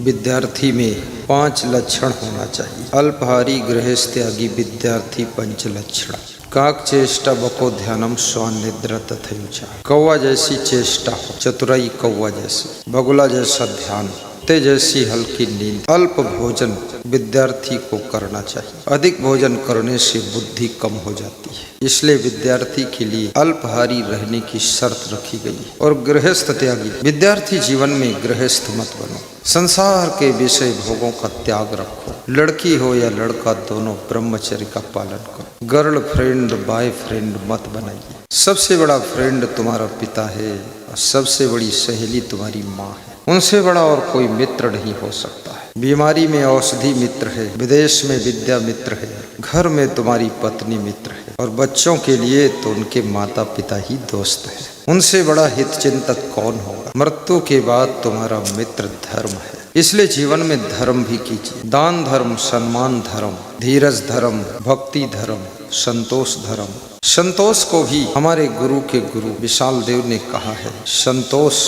विद्यार्थी में 5 लक्षण होना चाहिए। अल्पहारी गृहस्थ्यागी विद्यार्थी 5 लक्षण। काक चेष्टा बको ध्यानम स्वान निद्रा तथैचा। कौवा जैसी चेष्टा हो, चतुराई कौवा जैसी, बगुला जैसा ध्यान, कुत्ते जैसी हल्की नींद। अल्प भोजन विद्यार्थी को करना चाहिए। अधिक भोजन करने से बुद्धि कम हो जाती है, इसलिए विद्यार्थी के लिए अल्पहारी रहने की शर्त रखी गई है। और गृहस्थ त्यागी विद्यार्थी जीवन में गृहस्थ मत बनो। संसार के विषय भोगों का त्याग रखो। लड़की हो या लड़का, दोनों ब्रह्मचर्य का पालन करो। गर्ल फ्रेंड बॉय फ्रेंड मत बनाइए। सबसे बड़ा फ्रेंड तुम्हारा पिता है और सबसे बड़ी सहेली तुम्हारी माँ है। उनसे बड़ा और कोई मित्र नहीं हो सकता है। बीमारी में औषधि मित्र है, विदेश में विद्या मित्र है, घर में तुम्हारी पत्नी मित्र है, और बच्चों के लिए तो उनके माता पिता ही दोस्त है। उनसे बड़ा हित चिंतक कौन होगा। मृत्यु के बाद तुम्हारा मित्र धर्म है, इसलिए जीवन में धर्म भी कीजिए। दान धर्म, सम्मान धर्म, धीरज धर्म, भक्ति धर्म, संतोष धर्म। संतोष को भी हमारे गुरु के गुरु विशाल देव ने कहा है, संतोष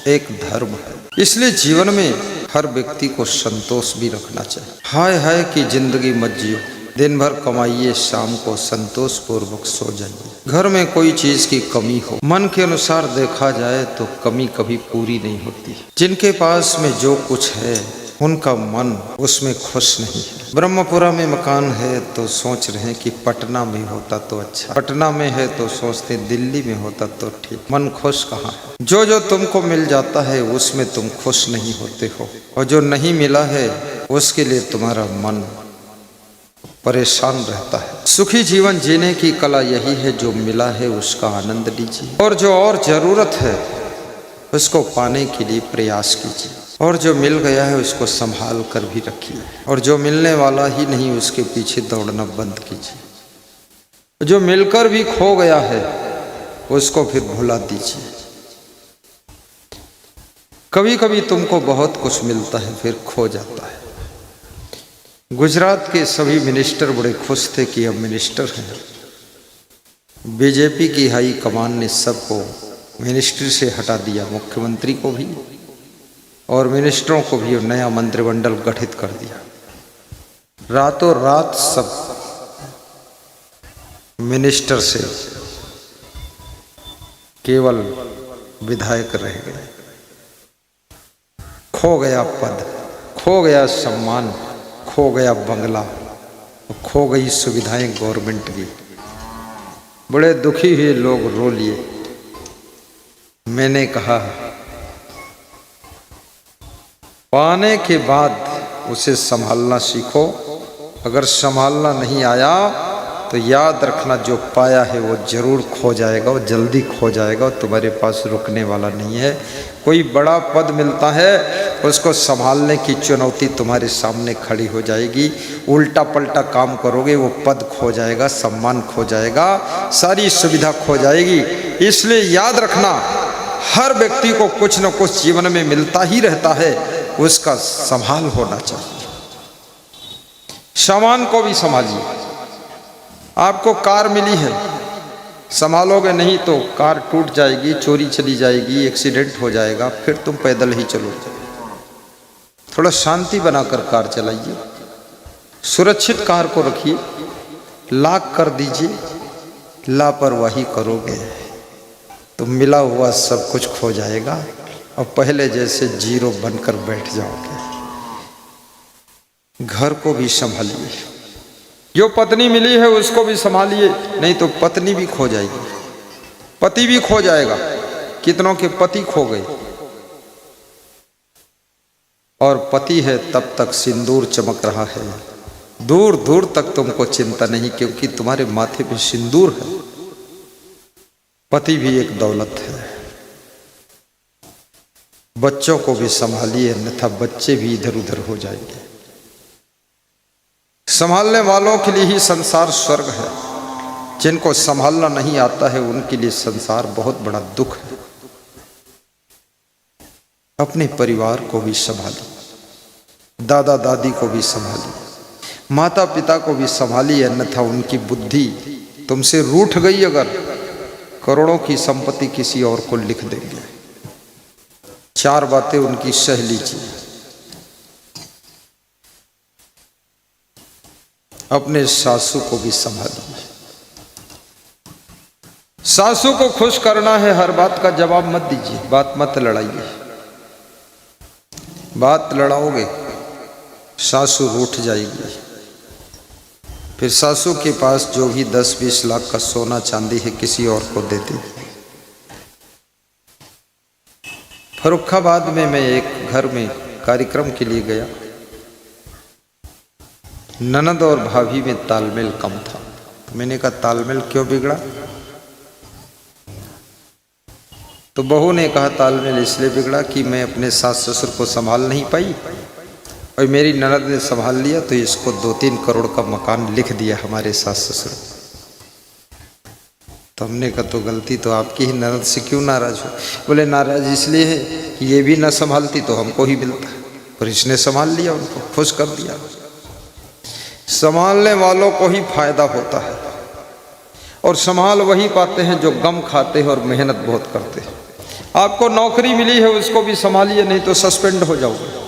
एक धर्म है। इसलिए जीवन में हर व्यक्ति को संतोष भी रखना चाहिए। हाय हाय की जिंदगी मत जियो, दिन भर कमाइए, शाम को संतोष पूर्वक सो जाइए। घर में कोई चीज की कमी हो, मन के अनुसार देखा जाए तो कमी कभी पूरी नहीं होती। जिनके पास में जो कुछ है उनका मन उसमें खुश नहीं है। ब्रह्मपुरा में मकान है तो सोच रहे हैं कि पटना में होता तो अच्छा, पटना में है तो सोचते दिल्ली में होता तो ठीक। मन खुश कहाँ है। जो जो तुमको मिल जाता है उसमें तुम खुश नहीं होते हो, और जो नहीं मिला है उसके लिए तुम्हारा मन परेशान रहता है। सुखी जीवन जीने की कला यही है, जो मिला है उसका आनंद लीजिए, और जो और जरूरत है उसको पाने के लिए प्रयास कीजिए, और जो मिल गया है उसको संभाल कर भी रखिए, और जो मिलने वाला ही नहीं उसके पीछे दौड़ना बंद कीजिए। जो मिलकर भी खो गया है उसको फिर भुला दीजिए। कभी कभी तुमको बहुत कुछ मिलता है फिर खो जाता है। गुजरात के सभी मिनिस्टर बड़े खुश थे कि अब मिनिस्टर हैं। बीजेपी की हाई कमान ने सबको मिनिस्ट्री से हटा दिया, मुख्यमंत्री को भी और मिनिस्टरों को भी, और नया मंत्रिमंडल गठित कर दिया। रातों रात सब मिनिस्टर से केवल विधायक रह गए। खो गया पद, खो गया सम्मान, खो गया बंगला, खो गई सुविधाएं गवर्नमेंट की। बड़े दुखी हुए लोग, रो लिए। मैंने कहा पाने के बाद उसे संभालना सीखो। अगर संभालना नहीं आया तो याद रखना जो पाया है वो जरूर खो जाएगा, वो जल्दी खो जाएगा, तुम्हारे पास रुकने वाला नहीं है। कोई बड़ा पद मिलता है उसको संभालने की चुनौती तुम्हारे सामने खड़ी हो जाएगी। उल्टा पलटा काम करोगे वो पद खो जाएगा, सम्मान खो जाएगा, सारी सुविधा खो जाएगी। इसलिए याद रखना हर व्यक्ति को कुछ न कुछ जीवन में मिलता ही रहता है, उसका संभाल होना चाहिए। सामान को भी संभालिए। आपको कार मिली है, संभालोगे नहीं तो कार टूट जाएगी, चोरी चली जाएगी, एक्सीडेंट हो जाएगा, फिर तुम पैदल ही चलोगे। थोड़ा शांति बनाकर कार चलाइए, सुरक्षित कार को रखिए, लॉक कर दीजिए। लापरवाही करोगे तो मिला हुआ सब कुछ खो जाएगा और पहले जैसे जीरो बनकर बैठ जाओगे। घर को भी संभालिए। जो पत्नी मिली है उसको भी संभालिए, नहीं तो पत्नी भी खो जाएगी, पति भी खो जाएगा। कितनों के पति खो गए, और पति है तब तक सिंदूर चमक रहा है, दूर दूर तक तुमको चिंता नहीं, क्योंकि तुम्हारे माथे पे सिंदूर है। पति भी एक दौलत है। बच्चों को भी संभालिए, अन्यथा बच्चे भी इधर उधर हो जाएंगे। संभालने वालों के लिए ही संसार स्वर्ग है, जिनको संभालना नहीं आता है उनके लिए संसार बहुत बड़ा दुख है। अपने परिवार को भी संभालिए, दादा दादी को भी संभालिए, माता पिता को भी संभालिए, अन्यथा उनकी बुद्धि तुमसे रूठ गई अगर, करोड़ों की संपत्ति किसी और को लिख देंगे। 4 बातें उनकी सह लीजिए, अपने सासू को भी संभालिए। सासू को खुश करना है, हर बात का जवाब मत दीजिए, बात मत लड़ाइए। बात लड़ाओगे सासू रूठ जाएगी। फिर सासू के पास जो भी 10-20 लाख का सोना चांदी है किसी और को दे दी। फर्रुखाबाद में मैं एक घर में कार्यक्रम के लिए गया। ननद और भाभी में तालमेल कम था। मैंने कहा तालमेल क्यों बिगड़ा? तो बहू ने कहा तालमेल इसलिए बिगड़ा कि मैं अपने सास ससुर को संभाल नहीं पाई और मेरी ननद ने संभाल लिया, तो इसको 2-3 करोड़ का मकान लिख दिया हमारे सास ससुर। तो हमने कहा तो गलती तो आपकी ही, ननद से क्यों नाराज हो? बोले नाराज इसलिए है कि ये भी ना संभालती तो हमको ही मिलता, पर इसने संभाल लिया, उनको खुश कर दिया। संभालने वालों को ही फायदा होता है और संभाल वही पाते हैं जो गम खाते हैं और मेहनत बहुत करते हैं। आपको नौकरी मिली है उसको भी संभालिए, नहीं तो सस्पेंड हो जाओगे।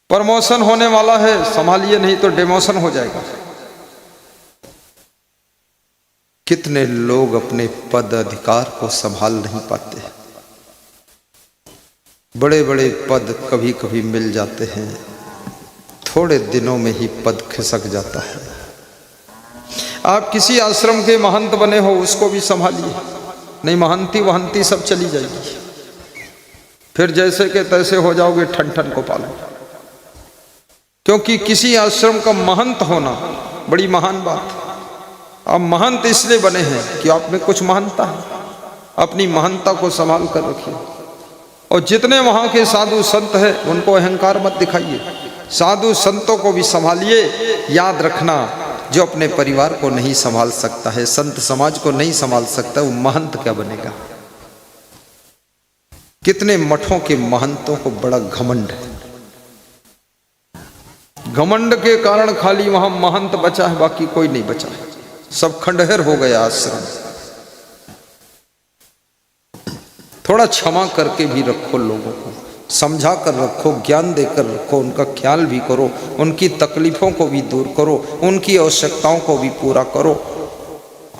प्रमोशन होने वाला है, संभालिए, नहीं तो डिमोशन हो जाएगा। कितने लोग अपने पद अधिकार को संभाल नहीं पाते। बड़े बड़े पद कभी कभी मिल जाते हैं, थोड़े दिनों में ही पद खिसक जाता है। आप किसी आश्रम के महंत बने हो उसको भी संभालिए, नहीं महंती वहंती सब चली जाएगी। फिर जैसे के तैसे हो जाओगे, ठन ठन को पालो। क्योंकि किसी आश्रम का महंत होना बड़ी महान बात है। आप महंत इसलिए बने हैं कि आप में कुछ महानता है, अपनी महानता को संभाल कर रखिए। और जितने वहाँ के साधु संत हैं उनको अहंकार मत दिखाइए, साधु संतों को भी संभालिए। याद रखना, जो अपने परिवार को नहीं संभाल सकता है, संत समाज को नहीं संभाल सकता, वो महंत क्या बनेगा? कितने मठों के महंतों को बड़ा घमंड है। घमंड के कारण खाली वहां महंत बचा है, बाकी कोई नहीं बचा है, सब खंडहर हो गया आश्रम। थोड़ा क्षमा करके भी रखो, लोगों को समझा कर रखो, ज्ञान देकर रखो, उनका ख्याल भी करो, उनकी तकलीफों को भी दूर करो, उनकी आवश्यकताओं को भी पूरा करो।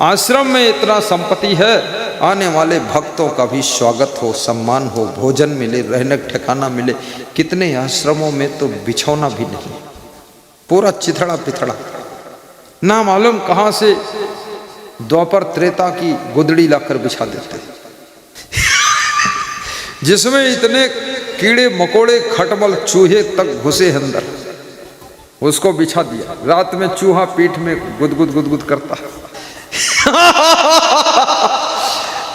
आश्रम में इतना संपत्ति है, आने वाले भक्तों का भी स्वागत हो, सम्मान हो, भोजन मिले, रहने का ठिकाना मिले। कितने आश्रमों में तो बिछौना भी नहीं, पूरा चिथड़ा पिथड़ा, ना मालूम कहां से द्वापर त्रेता की गुदड़ी लाकर बिछा देते, जिसमें इतने कीड़े मकोड़े खटमल चूहे तक घुसे अंदर, उसको बिछा दिया। रात में चूहा पीठ में गुदगुद गुदगुद करता।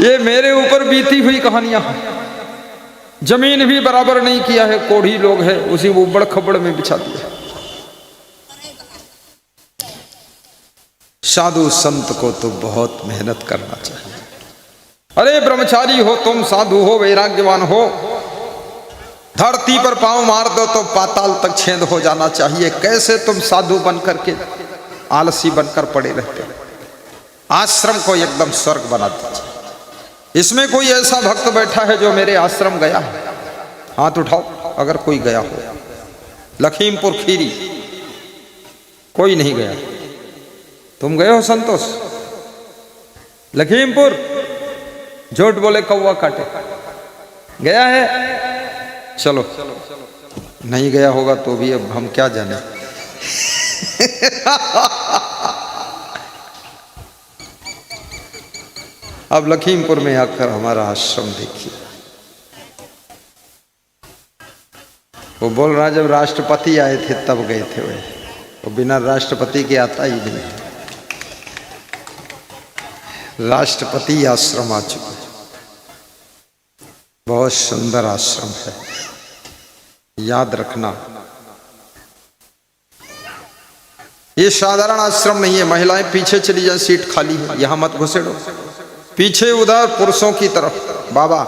ये मेरे ऊपर बीती हुई कहानियां हैं। जमीन भी बराबर नहीं किया है, कोढ़ी लोग हैं, उसी उबड़ खबड़ में बिछा दिया। साधु संत को तो बहुत मेहनत करना चाहिए। अरे ब्रह्मचारी हो तुम, साधु हो, वैराग्यवान हो, धरती पर पांव मार दो तो पाताल तक छेद हो जाना चाहिए। कैसे तुम साधु बनकर के आलसी बनकर पड़े रहते हो? आश्रम को एकदम स्वर्ग बना दीजिए। इसमें कोई ऐसा भक्त बैठा है जो मेरे आश्रम गया है? हाथ उठाओ अगर कोई गया हो। लखीमपुर खीरी कोई नहीं गया। तुम गए हो संतोष? लखीमपुर झूठ बोले कौवा काटे, गया है? चलो, नहीं गया होगा तो भी अब हम क्या जाने। अब लखीमपुर में आकर हमारा आश्रम देखिए। वो बोल रहा जब राष्ट्रपति आए थे तब गए थे वो बिना राष्ट्रपति के आता ही नहीं। राष्ट्रपति आश्रम आ चुका, बहुत सुंदर आश्रम है। याद रखना, ये साधारण आश्रम नहीं है। महिलाएं पीछे चली जाए, सीट खाली है, यहां मत घुसेड़ो। पीछे उधर पुरुषों की तरफ बाबा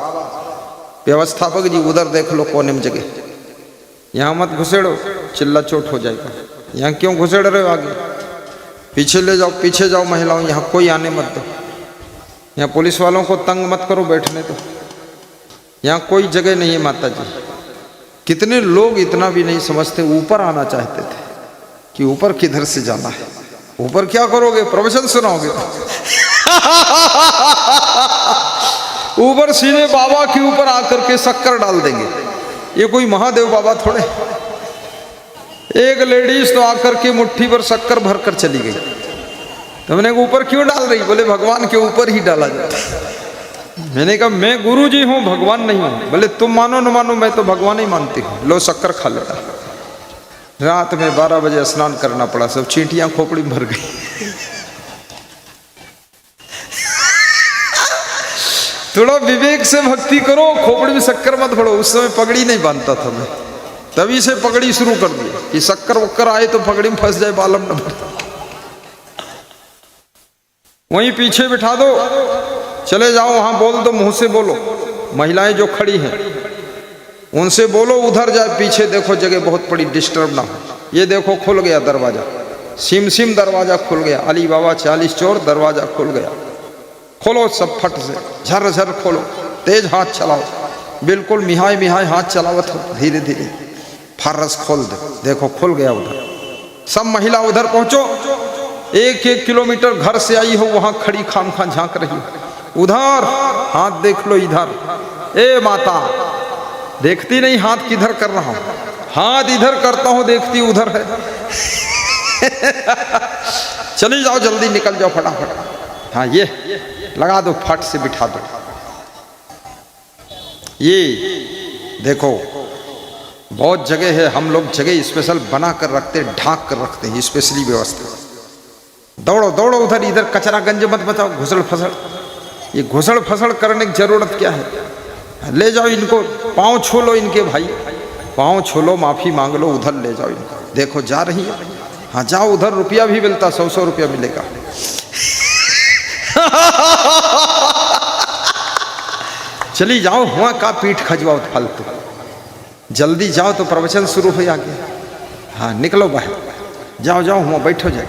व्यवस्थापक जी उधर देख लो कोने में जगह, यहां मत घुसेड़ो, चिल्ला चोट हो जाएगा। यहाँ क्यों घुसेड़ रहे हो? आगे पीछे ले जाओ, पीछे जाओ महिलाओं, यहाँ कोई आने मत दो। यहाँ पुलिस वालों को तंग मत करो, बैठने दो, यहाँ कोई जगह नहीं है। माता जी, कितने लोग इतना भी नहीं समझते, ऊपर आना चाहते थे, कि ऊपर किधर से जाना है। ऊपर क्या करोगे, प्रवचन सुनाओगे? ऊपर सीधे बाबा के ऊपर आकर के शक्कर डाल देंगे। ये कोई महादेव बाबा थोड़े। एक लेडीज तो आकर के मुट्ठी पर शक्कर भर कर चली गई। तो मैंने कहा ऊपर क्यों डाल रही? बोले भगवान के ऊपर ही डाला जाता। मैंने कहा मैं गुरु जी हूँ, भगवान नहीं हूँ। बोले तुम मानो न मानो, मैं तो भगवान ही मानती हूँ। लो शक्कर खा लेता। रात में 12 बजे स्नान करना पड़ा, सब चींटियां खोपड़ी में भर गई। थोड़ा विवेक से भक्ति करो, खोपड़ी में शक्कर मत भरो। उस समय पगड़ी नहीं बांधता था मैं, तभी से पगड़ी शुरू कर दी कि शक्कर वक्कर आए तो पगड़ी में फंस जाए, बालम न भरे। वहीं पीछे बिठा दो, चले जाओ वहां बोल दो, मुंह से बोलो। महिलाएं जो खड़ी हैं उनसे बोलो उधर जाए, पीछे देखो जगह बहुत बड़ी, डिस्टर्ब ना हो। ये देखो खुल गया दरवाजा, सिम सिम दरवाजा खुल गया। अली बाबा 40 चोर, दरवाजा खुल गया। खोलो सब फट से, झर झर खोलो, तेज हाथ चलाओ, बिल्कुल मिहाय मिहाय हाथ चलावत हो, धीरे धीरे फर्रस खोल दे। देखो खुल गया उधर। सब महिला उधर पहुंचो। 1-1 किलोमीटर घर से आई हो, वहां खड़ी खाम खां झांक रही हो। उधर हाथ देख लो, इधर। ए माता, देखती नहीं हाथ किधर कर रहा हूं? हाथ इधर करता हूं, देखती उधर है। चली जाओ, जल्दी निकल जाओ फटाफट। हाँ ये लगा दो, फट से बिठा दो। ये देखो बहुत जगह है, हम लोग जगह स्पेशल बना कर रखते, ढांक कर रखते हैं, स्पेशली व्यवस्था। दौड़ो दौड़ो उधर, इधर कचरा गंज मत बताओ, घुसड़ फसड़। ये घुसड़ फसड़ करने की जरूरत क्या है? ले जाओ इनको, पाँव छू लो इनके भाई, पाँव छू लो, माफी मांग लो, उधर ले जाओ इनको। देखो जा रही है। हाँ जाओ, उधर रुपया भी मिलता, 100-100 रुपया मिलेगा। चली जाओ, हुआ का पीठ खजवाओ फालतू। जल्दी जाओ तो प्रवचन शुरू हो गया। हाँ निकलो बाहर, जाओ जाओ, हुआ बैठो जाओ।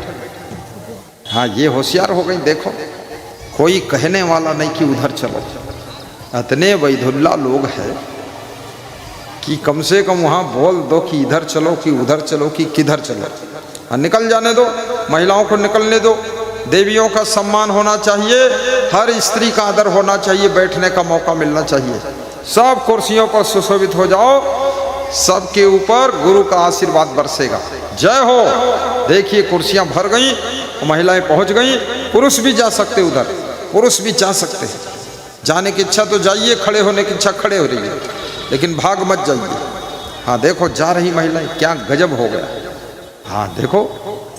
हाँ ये होशियार हो गई। देखो कोई कहने वाला नहीं कि उधर चलो। इतने वैधुल्ला लोग हैं कि कम से कम वहाँ बोल दो कि इधर चलो कि उधर चलो कि किधर चलो। हाँ निकल जाने दो, महिलाओं को निकलने दो। देवियों का सम्मान होना चाहिए, हर स्त्री का आदर होना चाहिए, बैठने का मौका मिलना चाहिए। सब कुर्सियों पर सुशोभित हो जाओ, सबके ऊपर गुरु का आशीर्वाद बरसेगा। जय हो। देखिए कुर्सियां भर गई, महिलाएं पहुंच गई। पुरुष भी जा सकते उधर, पुरुष भी जा सकते हैं। जाने की इच्छा तो जाइए, खड़े होने की इच्छा खड़े हो रही है, लेकिन भाग मत जाइए। हाँ देखो जा रही महिलाएं, क्या गजब हो गया। हाँ देखो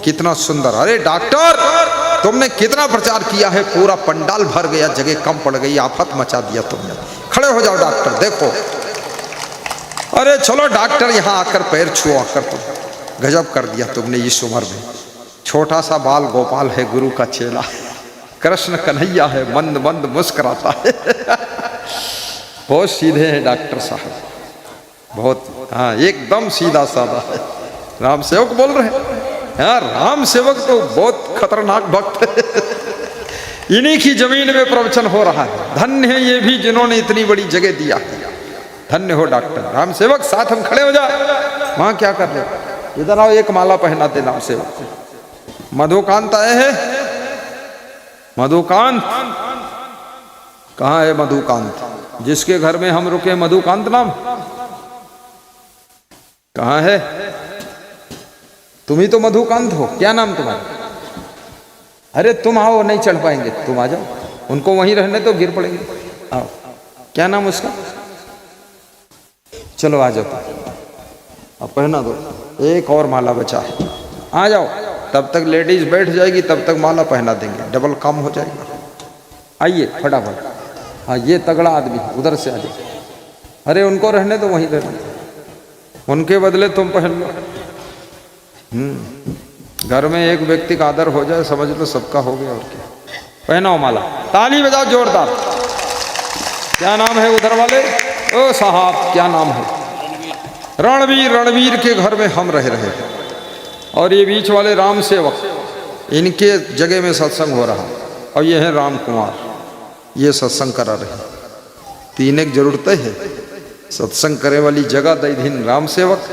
कितना सुंदर। अरे डॉक्टर तुमने कितना प्रचार किया है, पूरा पंडाल भर गया, जगह कम पड़ गई, आफत मचा दिया तुमने। खड़े हो जाओ डॉक्टर, देखो। अरे चलो डॉक्टर, यहाँ आकर पैर छुओ आकर, तुम गजब कर दिया तुमने इस उम्र में। छोटा सा बाल गोपाल है, गुरु का चेला, कृष्ण कन्हैया है, मंद मंद मुस्कुराता है। बहुत सीधे हैं डॉक्टर साहब, बहुत। हाँ एकदम सीधा साधा है। राम सेवक बोल रहे हैं। हाँ राम सेवक तो बहुत खतरनाक भक्त है। इन्हीं की जमीन में प्रवचन हो रहा है। धन्य है ये भी जिन्होंने इतनी बड़ी जगह दिया है। धन्य हो डॉक्टर राम सेवक। साथ हम खड़े हो जाए। वहां क्या कर रहे? इधर आओ, एक माला पहना दे राम सेवक। मधुकांत आए हैं। मधुकांत कहाँ है? मधुकांत जिसके घर में हम रुके, मधुकांत नाम कहाँ है? तुम ही तो मधुकांत हो। क्या नाम तुम्हारा? अरे तुम आओ, नहीं चढ़ पाएंगे, तुम आ जाओ। उनको वहीं रहने तो गिर पड़ेंगे। आओ। क्या नाम उसका? चलो आ जाओ, अब पहना दो। एक और माला बचा है, आ जाओ। तब तक लेडीज बैठ जाएगी, तब तक माला पहना देंगे, डबल काम हो जाएगा। आइए फटाफट। हाँ ये तगड़ा आदमी, उधर से आ जाए। अरे उनको रहने तो वहीं रहने, उनके बदले तुम पहन लो। घर में एक व्यक्ति का आदर हो जाए, समझ लो सबका हो गया। और क्या? पहनाओ माला, ताली बजाओ जोरदार। क्या नाम है उधर वाले? ओ साहब क्या नाम है? रणवीर। रणवीर के घर में हम रह रहे हैं। और ये बीच वाले राम सेवक, इनके जगह में सत्संग हो रहा। और ये है राम कुमार, ये सत्संग करा रहे। तीन एक जरूरतें है, सत्संग करे वाली जगह दई दिन राम सेवक,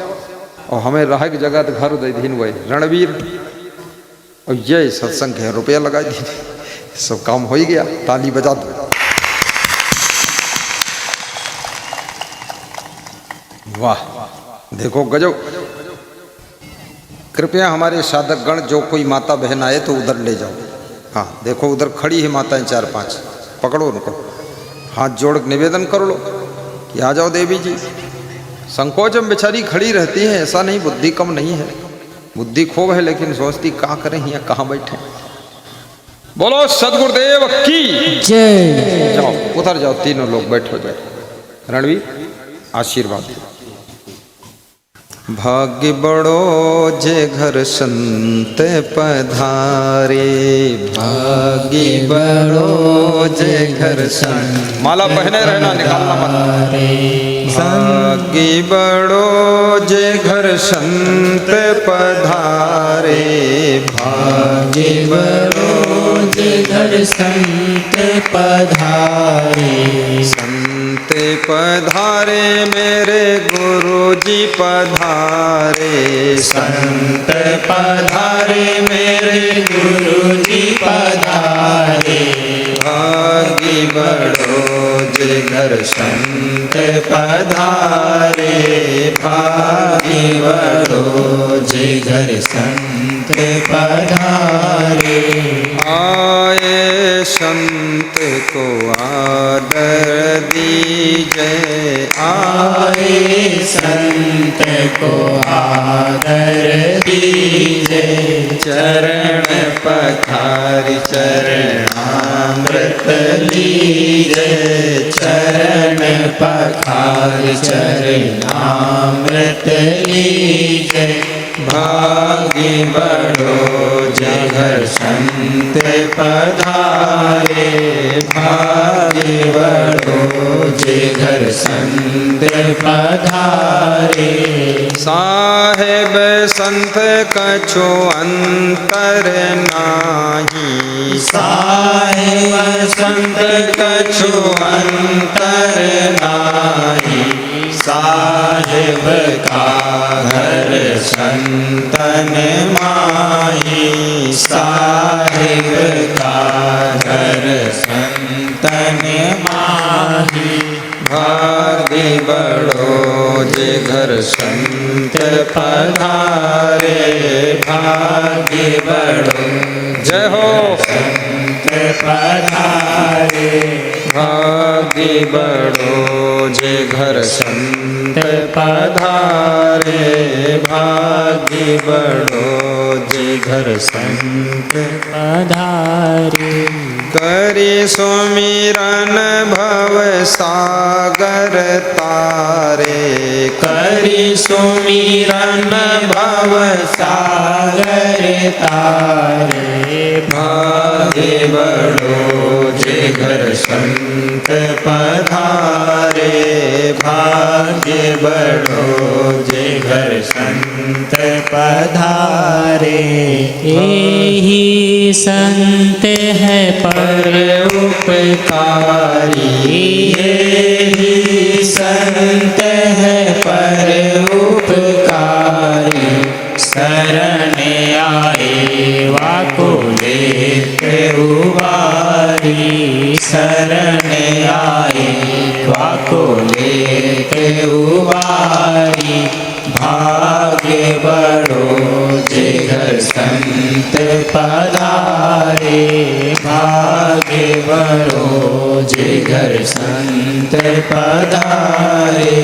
और हमें रह की जगह तो घर दे दीन वही रणवीर और ये सत्संग है रुपया लगा दी सब काम हो ही गया। ताली बजा दो। वाह देखो गजब। कृपया हमारे साधक गण जो कोई माता बहन आए तो उधर ले जाओ। हाँ देखो उधर खड़ी है माताएं 4-5, पकड़ो उनको, हाथ जोड़ निवेदन कर लो कि आ जाओ देवी जी। संकोच में बेचारी खड़ी रहती है, ऐसा नहीं बुद्धि कम नहीं है, बुद्धि खूब है, लेकिन सोचती कहाँ करें यहाँ कहाँ बैठे। बोलो सदगुरुदेव की जय। जाओ उधर जाओ, तीनों लोग बैठो जाए। रणवीर आशीर्वाद दो। भाग्य बड़ो जे घर संत पधारे, भाग्य बड़ो जे घर संत। माला पहने रहना, निकालना मत। भाग्य बड़ो जे घर संत पधारे, भाग्य बड़ो जे घर संत पधारे। संत पधारे मेरे गुरु जी पधारे, संत पधारे मेरे गुरु जी पधारे। भाग्य बड़ो जे घर संत पधारे, भाग्य बड़ो जे घर संत पधारे। आए संत को आदर दीजिए, आए संत को आदर दीजिए। चरण पखार चरणामृत लीजिए, चरण पखार चरणामृत लीजिए। भाग्य बड़ो जे घर संत पधारे, भाग्य बड़ो जे घर संत पधारे। साहेब संत कछु अंतर नाही, साहेब संत कछु अंतर नाही। साहेब का घर संतन माही, साहेब का घर संतन माही। भाग्य बड़ो जे घर संत पधारे, भाग्य बड़ो जय हो संत पधारे। भाग्य बड़ो जे घर संत पधारे, भाग्य बड़ो जे घर संत पधारे। करी सुमिरन भव सागर तारे, करी सुमिरन भव सागर तारे। भाग्य बड़ो जे घर संत पधारे, भाग्य बड़ो जे घर संत पधारे। एहि संत है पर उपकारी, एहि संत है पर उपकारी। शरण आए वाको लेते उबारी, शरण आए वाको लेते उबारी। भाग्य बड़ो जे घर संत पधारे, भाग्य बड़ो जे घर संत पधारे।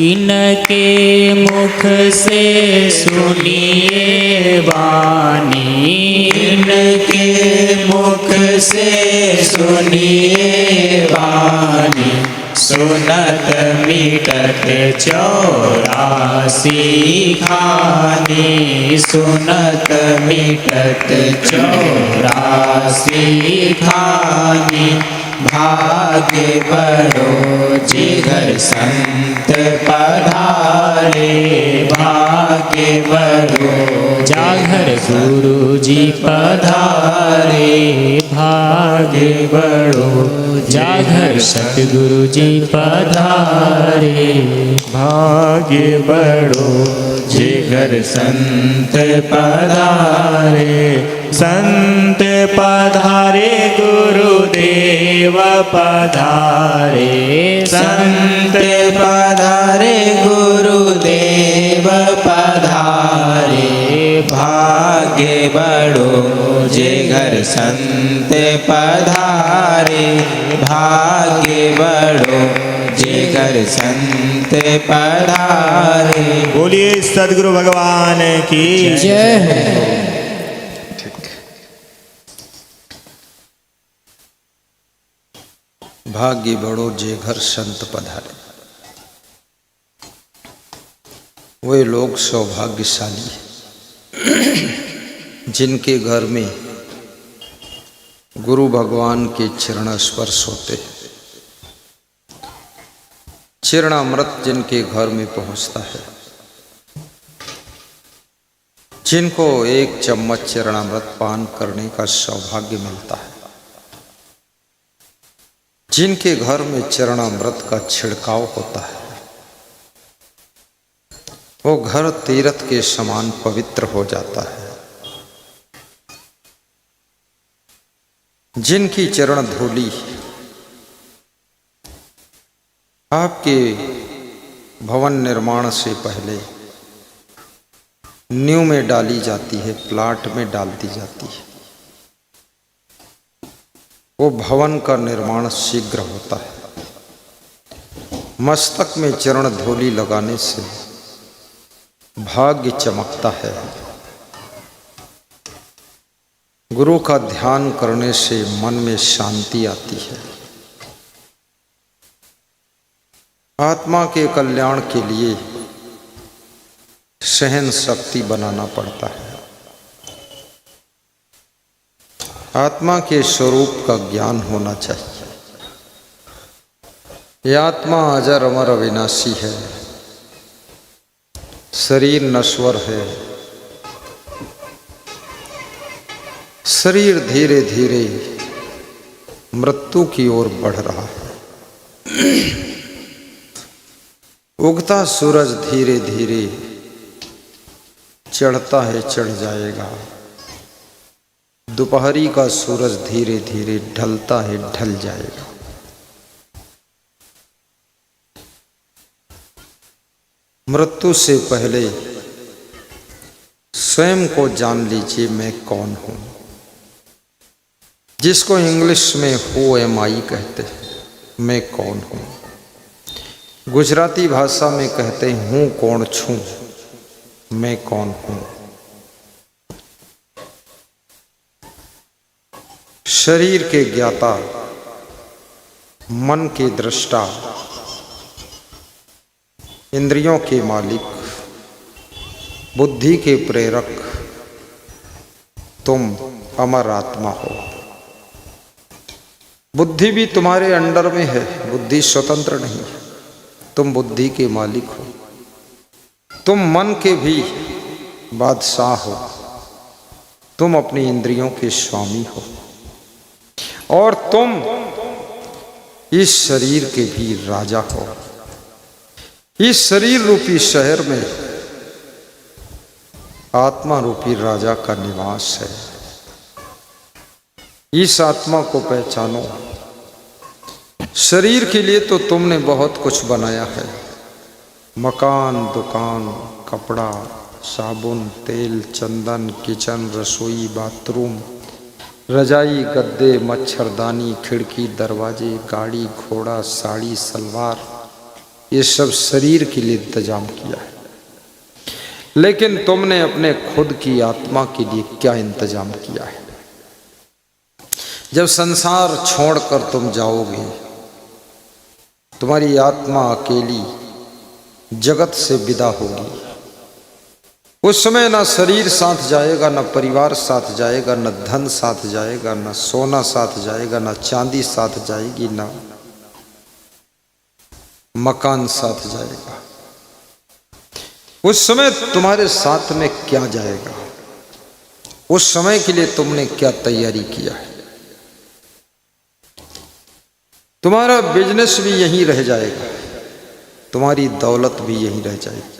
इनके मुख से सुनिए वाणी, इनके मुख से सुनिए वाणी। सुनत मिटत 84 खानी, सुनत मिटत 84 खानी। भाग्य बड़ो जे घर संत पधारे, भाग्य भाग्य बड़ो जागर गुरु जी पधारे भाग्य बड़ो जागर सतगुरु जी पधारे भाग्य बड़ो जे घर संत पधारे संत पधारे गुरुदेव पधारे संत पधारे गुरुदेव पधारे भाग्य बड़ो जे घर संत पधारे भाग्य बड़ो जे घर संत पधारे। बोलिए सदगुरु भगवान की जय हो। भाग्य बड़ो जे घर संत पधारे। वे लोग सौभाग्यशाली हैं जिनके घर में गुरु भगवान के चरण स्पर्श होते हैं। चरणामृत जिनके घर में पहुंचता है, जिनको एक चम्मच चरणामृत पान करने का सौभाग्य मिलता है, जिनके घर में चरणामृत का छिड़काव होता है, वो घर तीर्थ के समान पवित्र हो जाता है। जिनकी चरण धूलि आपके भवन निर्माण से पहले नींव में डाली जाती है, प्लाट में डाल दी जाती है, वो भवन का निर्माण शीघ्र होता है। मस्तक में चरण धूलि लगाने से भाग्य चमकता है। गुरु का ध्यान करने से मन में शांति आती है। आत्मा के कल्याण के लिए सहन शक्ति बनाना पड़ता है। आत्मा के स्वरूप का ज्ञान होना चाहिए। यह आत्मा अजर अमर अविनाशी है, शरीर नश्वर है। शरीर धीरे धीरे मृत्यु की ओर बढ़ रहा है। उगता सूरज धीरे धीरे चढ़ता है, चढ़ जाएगा। दोपहरी का सूरज धीरे धीरे ढलता है, ढल जाएगा। मृत्यु से पहले स्वयं को जान लीजिए, मैं कौन हूं, जिसको इंग्लिश में हु एम आई कहते हैं। मैं कौन हूं, गुजराती भाषा में कहते हैं हूं कौन छू, मैं कौन हूं। शरीर के ज्ञाता, मन के दृष्टा, इंद्रियों के मालिक, बुद्धि के प्रेरक तुम अमर आत्मा हो। बुद्धि भी तुम्हारे अंडर में है, बुद्धि स्वतंत्र नहीं है। तुम बुद्धि के मालिक हो। तुम मन के भी बादशाह हो। तुम अपनी इंद्रियों के स्वामी हो और तुम इस शरीर के भी राजा हो। इस शरीर रूपी शहर में आत्मा रूपी राजा का निवास है। इस आत्मा को पहचानो। शरीर के लिए तो तुमने बहुत कुछ बनाया है, मकान, दुकान, कपड़ा, साबुन, तेल, चंदन, किचन, रसोई, बाथरूम, रजाई, गद्दे, मच्छरदानी, खिड़की, दरवाजे, गाड़ी, घोड़ा, साड़ी, सलवार, ये सब शरीर के लिए इंतजाम किया है। लेकिन तुमने अपने खुद की आत्मा के लिए क्या इंतजाम किया है? जब संसार छोड़कर तुम जाओगे, तुम्हारी आत्मा अकेली जगत से विदा होगी। उस समय ना शरीर साथ जाएगा, ना परिवार साथ जाएगा, ना धन साथ जाएगा, ना सोना साथ जाएगा, ना चांदी साथ जाएगी, ना मकान साथ जाएगा। उस समय तुम्हारे साथ में क्या जाएगा, उस समय के लिए तुमने क्या तैयारी किया है। तुम्हारा बिजनेस भी यहीं रह जाएगा, तुम्हारी दौलत भी यहीं रह जाएगी।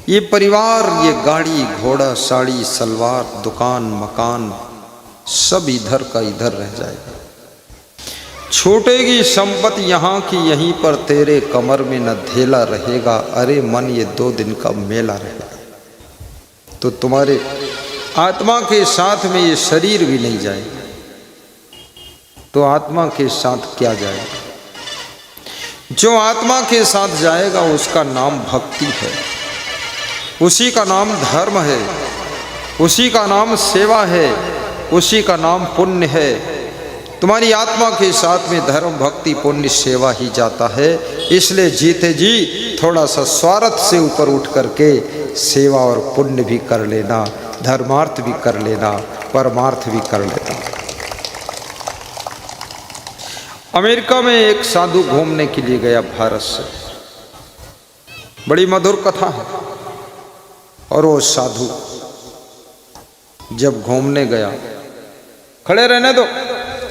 ये परिवार, ये गाड़ी घोड़ा साड़ी सलवार दुकान मकान सब इधर का इधर रह जाएगा। छूटेगी संपत्ति यहाँ की यहीं पर, तेरे कमर में न धेला रहेगा। अरे मन, ये 2 दिन का मेला रहेगा। तो तुम्हारे आत्मा के साथ में ये शरीर भी नहीं जाएगा, तो आत्मा के साथ क्या जाएगा। जो आत्मा के साथ जाएगा उसका नाम भक्ति है, उसी का नाम धर्म है, उसी का नाम सेवा है, उसी का नाम पुण्य है। तुम्हारी आत्मा के साथ में धर्म भक्ति पुण्य सेवा ही जाता है। इसलिए जीते जी थोड़ा सा स्वार्थ से ऊपर उठ करके सेवा और पुण्य भी कर लेना, धर्मार्थ भी कर लेना, परमार्थ भी कर लेना। अमेरिका में एक साधु घूमने के लिए गया भारत से, बड़ी मधुर कथा है। और वो साधु जब घूमने गया, खड़े रहने दो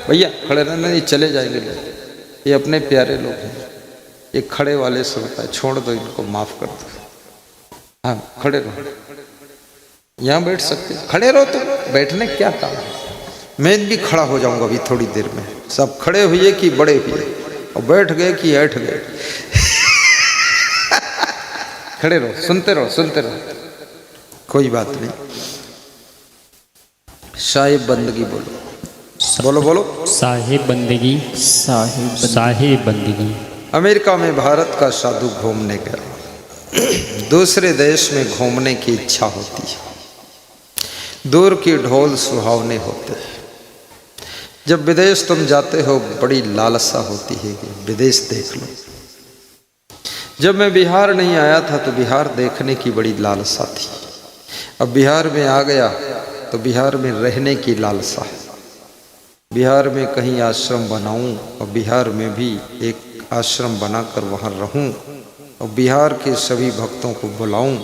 भैया, खड़े रहने नहीं, चले जाएंगे लोग, ये अपने प्यारे लोग हैं, ये खड़े वाले से होता है, छोड़ दो इनको, माफ कर दो। हाँ खड़े रहो, यहाँ बैठ सकते, खड़े रहो। तो बैठने क्या काम है, मैं भी खड़ा हो जाऊंगा अभी थोड़ी देर में। सब खड़े हुए कि बड़े हुए, और बैठ गए कि बैठ गए। खड़े रहो, सुनते रहो सुनते रहो, कोई बात नहीं। साहिब बंदगी बोलो, बोलो बोलो। साहिब बंदगी, साहिब बंदगी। अमेरिका में भारत का साधु घूमने गया। दूसरे देश में घूमने की इच्छा होती है, दूर की ढोल सुहावने होते हैं। जब विदेश तुम जाते हो बड़ी लालसा होती है कि विदेश देख लो। जब मैं बिहार नहीं आया था तो बिहार देखने की बड़ी लालसा थी। अब बिहार में आ गया तो बिहार में रहने की लालसा है। बिहार में कहीं आश्रम बनाऊं और बिहार में भी एक आश्रम बनाकर वहाँ रहूं और बिहार के सभी भक्तों को बुलाऊं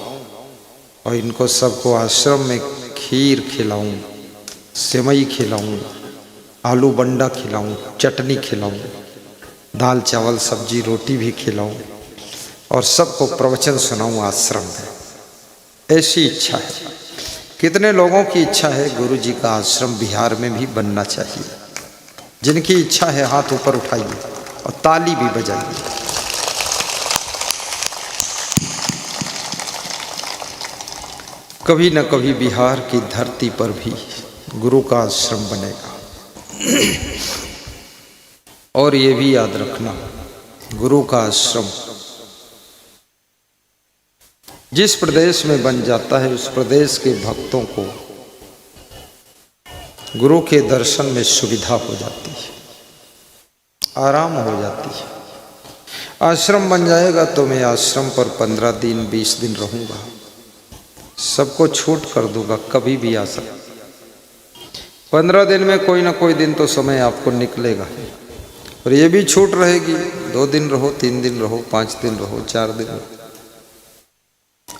और इनको सबको आश्रम में खीर खिलाऊं, सेवई खिलाऊं, आलू बंडा खिलाऊं, चटनी खिलाऊं, दाल चावल सब्जी रोटी भी खिलाऊं और सबको प्रवचन सुनाऊं आश्रम में। ऐसी इच्छा है। कितने लोगों की इच्छा है गुरु जी का आश्रम बिहार में भी बनना चाहिए। जिनकी इच्छा है हाथ ऊपर उठाइए और ताली भी बजाइए। कभी न कभी बिहार की धरती पर भी गुरु का आश्रम बनेगा। और ये भी याद रखना, गुरु का आश्रम जिस प्रदेश में बन जाता है उस प्रदेश के भक्तों को गुरु के दर्शन में सुविधा हो जाती है, आराम हो जाती है। आश्रम बन जाएगा तो मैं आश्रम पर 15 दिन 20 दिन रहूँगा, सबको छूट कर दूंगा, कभी भी आ सकता। 15 दिन में कोई ना कोई दिन तो समय आपको निकलेगा और ये भी छूट रहेगी। 2 दिन रहो, 3 दिन रहो, 5 दिन रहो, 4 दिन रहो।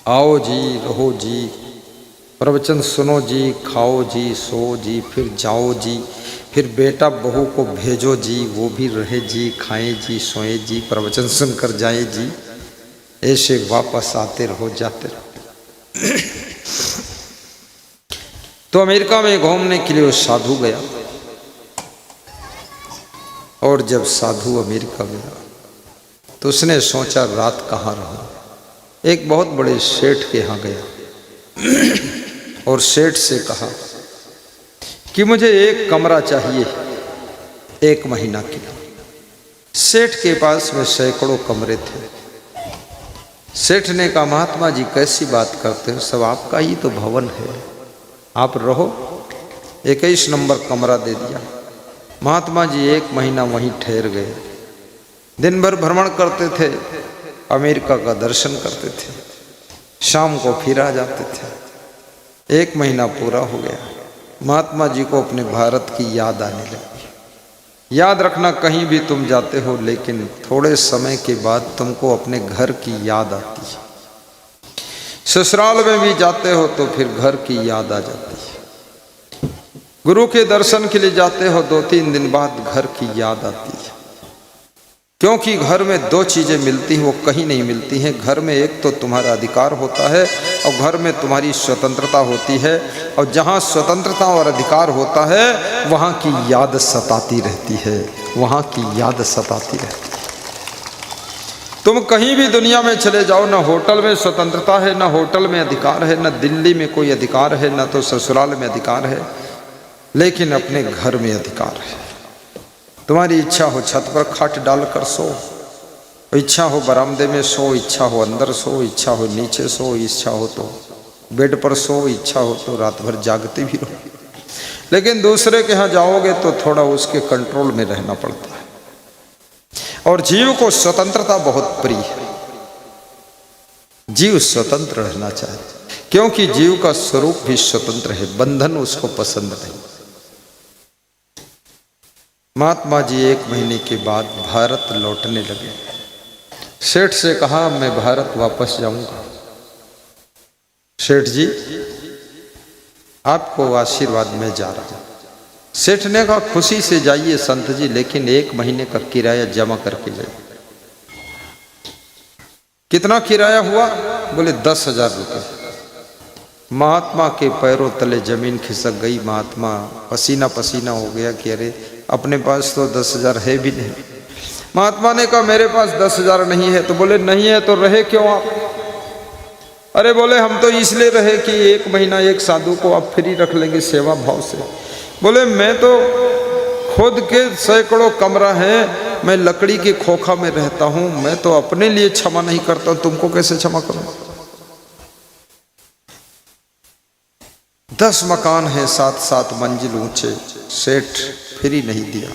आओ जी, रहो जी, प्रवचन सुनो जी, खाओ जी, सो जी, फिर जाओ जी, फिर बेटा बहू को भेजो जी, वो भी रहे जी, खाएं जी, सोए जी, प्रवचन सुनकर जाए जी। ऐसे वापस आते रहो, जाते रहो। तो अमेरिका में घूमने के लिए वो साधु गया और जब साधु अमेरिका गया तो उसने सोचा रात कहाँ रहूं। एक बहुत बड़े सेठ के यहाँ गया और सेठ से कहा कि मुझे एक कमरा चाहिए 1 महीना के लिए। सेठ के पास में सैकड़ों कमरे थे। सेठ ने कहा महात्मा जी कैसी बात करते हो, सब आपका ही तो भवन है, आप रहो। 21 नंबर कमरा दे दिया। महात्मा जी 1 महीना वहीं ठहर गए। दिन भर भ्रमण करते थे, अमेरिका का दर्शन करते थे, शाम को फिर आ जाते थे। 1 महीना पूरा हो गया। महात्मा जी को अपने भारत की याद आने लगी। याद रखना, कहीं भी तुम जाते हो लेकिन थोड़े समय के बाद तुमको अपने घर की याद आती है। ससुराल में भी जाते हो तो फिर घर की याद आ जाती है। गुरु के दर्शन के लिए जाते हो 2-3 दिन बाद घर की याद आती है, क्योंकि घर में 2 चीज़ें मिलती हैं, वो कहीं नहीं मिलती हैं। घर में एक तो तुम्हारा अधिकार होता है और घर में तुम्हारी स्वतंत्रता होती है, और जहाँ स्वतंत्रता और अधिकार होता है वहाँ की याद सताती रहती है, वहाँ की याद सताती रहती है। तुम कहीं भी दुनिया में चले जाओ, ना होटल में स्वतंत्रता है, ना होटल में अधिकार है, ना दिल्ली में कोई अधिकार है, ना तो ससुराल में अधिकार है, लेकिन अपने घर में अधिकार है। तुम्हारी इच्छा हो छत पर खाट डालकर सो, इच्छा हो बरामदे में सो, इच्छा हो अंदर सो, इच्छा हो नीचे सो, इच्छा हो तो बेड पर सो, इच्छा हो तो रात भर जागते भी रहो। लेकिन दूसरे के यहाँ जाओगे तो थोड़ा उसके कंट्रोल में रहना पड़ता है। और जीव को स्वतंत्रता बहुत प्रिय है। जीव स्वतंत्र रहना चाहे, क्योंकि जीव का स्वरूप भी स्वतंत्र है, बंधन उसको पसंद नहीं। महात्मा जी 1 महीने के बाद भारत लौटने लगे। सेठ से कहा मैं भारत वापस जाऊंगा। सेठ जी आपको आशीर्वाद में जा रहा हूं। सेठ ने कहा खुशी से जाइए संत जी, लेकिन 1 महीने का किराया जमा करके जाइए। कितना किराया हुआ? बोले 10,000 रुपये। महात्मा के पैरों तले जमीन खिसक गई। महात्मा पसीना पसीना हो गया कि अरे अपने पास तो 10,000 है भी नहीं। महात्मा ने कहा मेरे पास 10,000 नहीं है। तो बोले नहीं है तो रहे क्यों आप? अरे बोले हम तो इसलिए रहे कि 1 महीना एक साधु को आप फ्री रख लेंगे सेवा भाव से। बोले मैं तो खुद के सैकड़ों कमरा है, मैं लकड़ी के खोखा में रहता हूं, मैं तो अपने लिए क्षमा नहीं करता हूं, तुमको कैसे क्षमा करूं? 10 मकान है 7-7 मंजिल ऊंचे, सेठ फ्री नहीं दिया।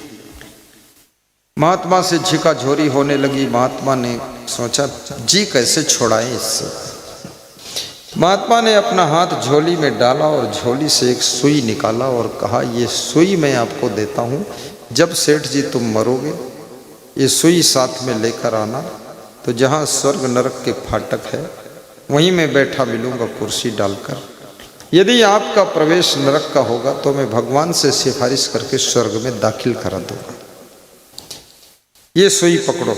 महात्मा से झिका झोरी होने लगी। महात्मा ने सोचा जी कैसे छुड़ाएं इससे। महात्मा ने अपना हाथ झोली में डाला और झोली से एक सुई निकाला और कहा ये सुई मैं आपको देता हूँ, जब सेठ जी तुम मरोगे ये सुई साथ में लेकर आना, तो जहाँ स्वर्ग नरक के फाटक है वहीं मैं बैठा मिलूँगा कुर्सी डालकर। यदि आपका प्रवेश नरक का होगा तो मैं भगवान से सिफारिश करके स्वर्ग में दाखिल करा दूंगा। ये सुई पकड़ो।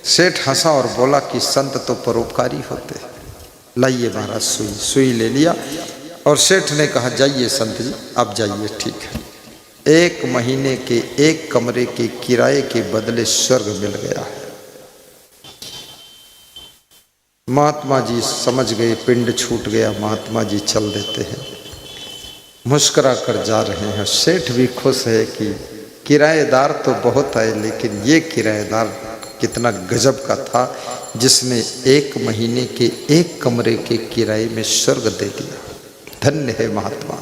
सेठ हंसा और बोला कि संत तो परोपकारी होते हैं, लाइए महाराज सुई। सुई ले लिया और सेठ ने कहा जाइए संत जी आप जाइए, ठीक है। 1 महीने के 1 कमरे के किराए के बदले स्वर्ग मिल गया है। महात्मा जी समझ गए पिंड छूट गया। महात्मा जी चल देते हैं, मुस्कुरा कर जा रहे हैं। सेठ भी खुश है कि किराएदार तो बहुत है, लेकिन ये किराएदार कितना गजब का था जिसने 1 महीने के 1 कमरे के किराए में स्वर्ग दे दिया। धन्य है महात्मा।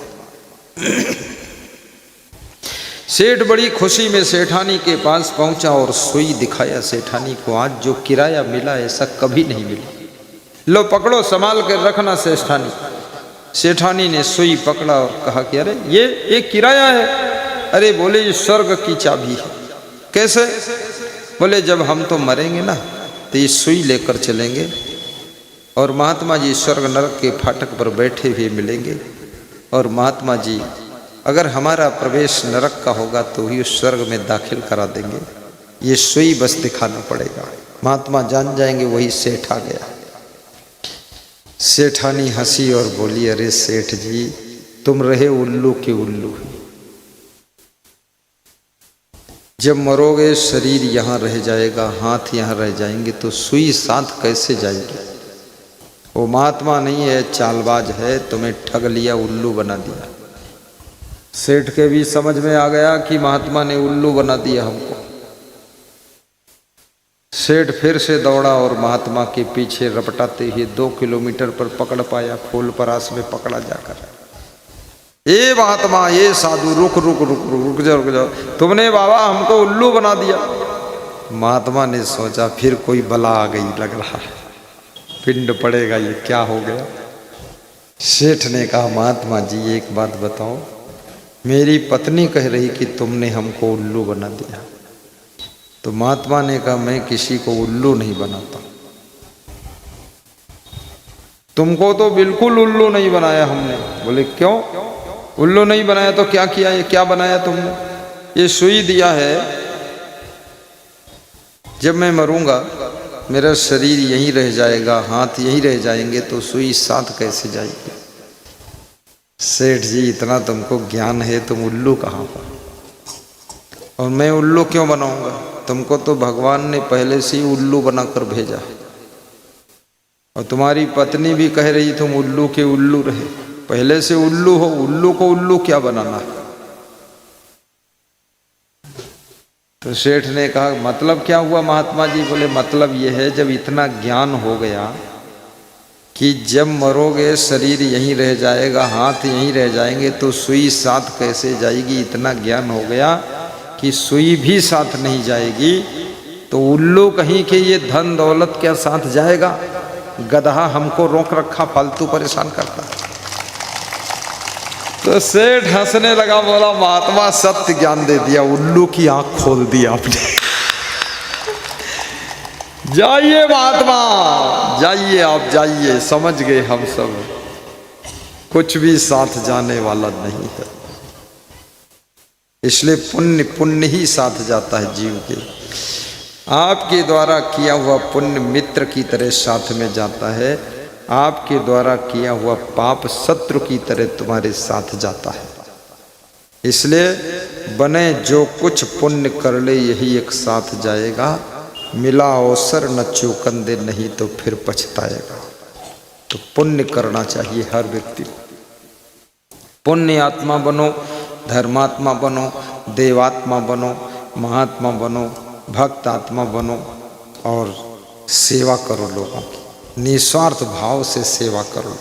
सेठ बड़ी खुशी में सेठानी के पास पहुंचा और सुई दिखाया सेठानी को। आज जो किराया मिला ऐसा कभी नहीं मिला, लो पकड़ो संभाल कर रखना सेठानी। सेठानी ने सुई पकड़ा और कहा कि अरे ये किराया है। अरे बोले ये स्वर्ग की चाबी है। कैसे? बोले जब हम तो मरेंगे ना तो ये सुई लेकर चलेंगे और महात्मा जी स्वर्ग नरक के फाटक पर बैठे हुए मिलेंगे, और महात्मा जी अगर हमारा प्रवेश नरक का होगा तो ही स्वर्ग में दाखिल करा देंगे। ये सुई बस दिखाना पड़ेगा। महात्मा जान जाएंगे वही सेठ आ गया। सेठानी हंसी और बोली अरे सेठ जी तुम रहे उल्लू के उल्लू। जब मरोगे शरीर यहाँ रह जाएगा, हाथ यहाँ रह जाएंगे, तो सुई साथ कैसे जाएगी? वो महात्मा नहीं है, चालबाज है, तुम्हें ठग लिया, उल्लू बना दिया। सेठ के भी समझ में आ गया कि महात्मा ने उल्लू बना दिया हमको। सेठ फिर से दौड़ा और महात्मा के पीछे रपटाते हुए 2 किलोमीटर पर पकड़ पाया। फूल परास में पकड़ा जाकर। ये महात्मा ये साधु रुक रुक रुक रुक जाओ रुक जाओ, तुमने बाबा हमको उल्लू बना दिया। महात्मा ने सोचा फिर कोई बला आ गई लग रहा है, पिंड पड़ेगा, ये क्या हो गया। सेठ ने कहा महात्मा जी एक बात बताओ, मेरी पत्नी कह रही कि तुमने हमको उल्लू बना दिया। तो महात्मा ने कहा मैं किसी को उल्लू नहीं बनाता। तुमको तो बिल्कुल उल्लू नहीं बनाया हमने। बोले क्यों उल्लू नहीं बनाया? तो क्या किया? ये क्या बनाया तुमने? ये सुई दिया है, जब मैं मरूंगा मेरा शरीर यहीं रह जाएगा, हाथ यहीं रह जाएंगे, तो सुई साथ कैसे जाएगी? सेठ जी इतना तुमको ज्ञान है, तुम उल्लू कहाँ पर? और मैं उल्लू क्यों बनाऊंगा? तुमको तो भगवान ने पहले से ही उल्लू बनाकर भेजा है। और तुम्हारी पत्नी भी कह रही तुम उल्लू के उल्लू रहे, पहले से उल्लू हो, उल्लू को उल्लू क्या बनाना है? तो सेठ ने कहा मतलब क्या हुआ महात्मा जी? बोले मतलब ये है, जब इतना ज्ञान हो गया कि जब मरोगे शरीर यहीं रह जाएगा, हाथ यहीं रह जाएंगे, तो सुई साथ कैसे जाएगी? इतना ज्ञान हो गया कि सुई भी साथ नहीं जाएगी, तो उल्लू कहीं के ये धन दौलत क्या साथ जाएगा? गधा हमको रोक रखा, फालतू परेशान करता। तो सेठ हंसने लगा, बोला महात्मा सत्य ज्ञान दे दिया, उल्लू की आंख खोल दी आपने। जाइए महात्मा जाइए, आप जाइए, समझ गए हम सब, कुछ भी साथ जाने वाला नहीं है। इसलिए पुण्य पुण्य ही साथ जाता है जीव के। आपके द्वारा किया हुआ पुण्य मित्र की तरह साथ में जाता है, आपके द्वारा किया हुआ पाप शत्रु की तरह तुम्हारे साथ जाता है। इसलिए बने जो कुछ पुण्य कर ले यही एक साथ जाएगा, मिला अवसर न चूकन दे, नहीं तो फिर पछताएगा। तो पुण्य करना चाहिए हर व्यक्ति को। पुण्य आत्मा बनो, धर्मात्मा बनो, देवात्मा बनो, महात्मा बनो, भक्त आत्मा बनो और सेवा करो लोगों की, निस्वार्थ भाव से सेवा करो।